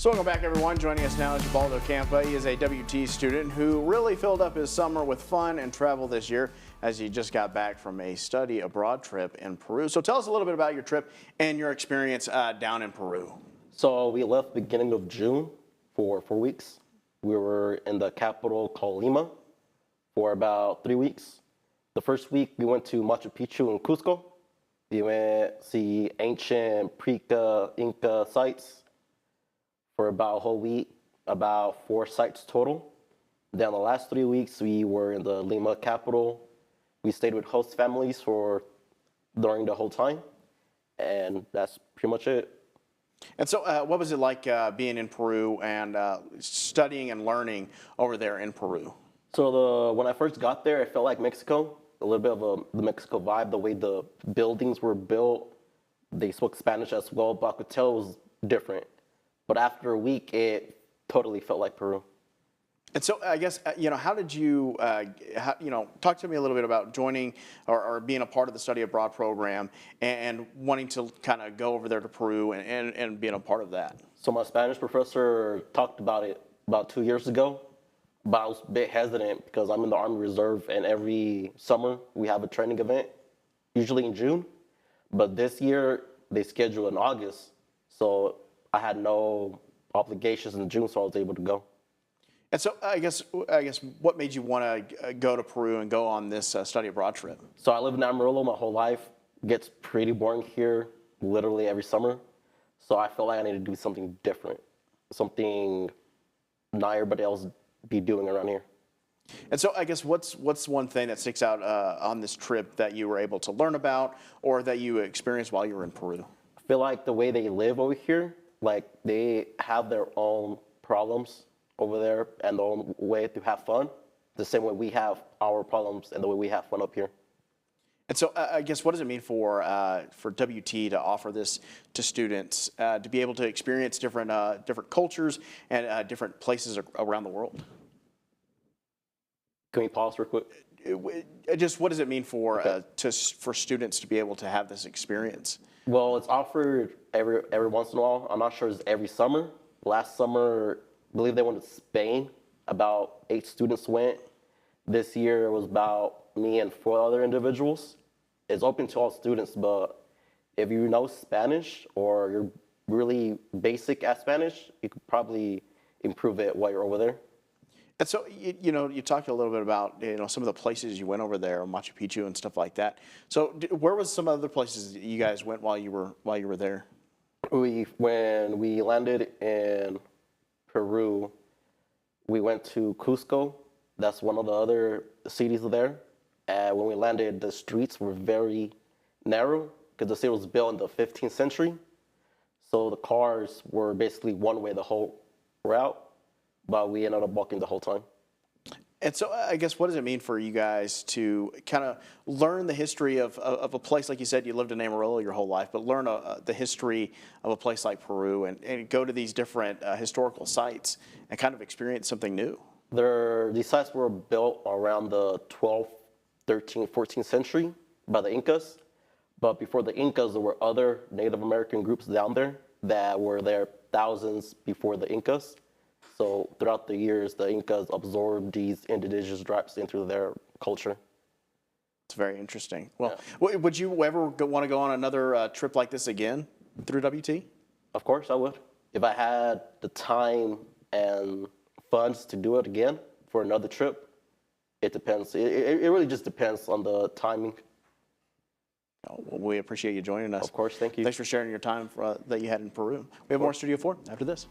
So welcome back, everyone. Joining us now is Ubaldo Campa. He is a WT student who really filled up his summer with fun and travel this year as he just got back from a study abroad trip in Peru. So tell us a little bit about your trip and your experience down in Peru. So we left beginning of June for 4 weeks. We were in the capital called Lima for about 3 weeks. The first week we went to Machu Picchu in Cusco. We went to see ancient Inca sites for about a whole week, about 4 sites total. Then the last 3 weeks we were in the Lima capital. We stayed with host families during the whole time, and that's pretty much it. And so what was it like being in Peru and studying and learning over there in Peru? So when I first got there, it felt like Mexico, a little bit of the Mexico vibe, the way the buildings were built. They spoke Spanish as well, but I could tell it was different. But after a week, it totally felt like Peru. And so I guess, how did you, talk to me a little bit about joining or being a part of the study abroad program and wanting to kind of go over there to Peru and being a part of that. So my Spanish professor talked about it about 2 years ago, but I was a bit hesitant because I'm in the Army Reserve, and every summer we have a training event, usually in June. But this year they schedule in August, so I had no obligations in June, so I was able to go. And so I guess what made you want to go to Peru and go on this study abroad trip? So I lived in Amarillo my whole life. It gets pretty boring here literally every summer. So I felt like I needed to do something different, something not everybody else be doing around here. And so I guess what's one thing that sticks out on this trip that you were able to learn about or that you experienced while you were in Peru? I feel like the way they live over here, like they have their own problems over there and their own way to have fun, the same way we have our problems and the way we have fun up here. And so I guess what does it mean for WT to offer this to students, to be able to experience different cultures and different places around the world? Can we pause real quick? Just what does it mean for for students to be able to have this experience? Well, it's offered every once in a while. I'm not sure it's every summer. Last summer, I believe they went to Spain. About 8 students went. This year it was about me and 4 other individuals. It's open to all students, but if you know Spanish or you're really basic at Spanish, you could probably improve it while you're over there. And so, you talked a little bit about, some of the places you went over there, Machu Picchu and stuff like that. So where was some other places that you guys went while you were there? When we landed in Peru, we went to Cusco. That's one of the other cities there. And when we landed, the streets were very narrow because the city was built in the 15th century. So the cars were basically one way the whole route, but we ended up walking the whole time. And so I guess what does it mean for you guys to kind of learn the history of a place, like you said, you lived in Amarillo your whole life, but learn the history of a place like Peru and go to these different historical sites and kind of experience something new? These sites were built around the 12th, 13th, 14th century by the Incas. But before the Incas, there were other Native American groups down there that were there thousands before the Incas. So throughout the years, the Incas absorbed these indigenous tribes into their culture. It's very interesting. Well, yeah. Would you ever want to go on another trip like this again through WT? Of course I would. If I had the time and funds to do it again for another trip, it depends. It really just depends on the timing. Well, we appreciate you joining us. Of course, thank you. Thanks for sharing your time that you had in Peru. We have more Studio 4 after this.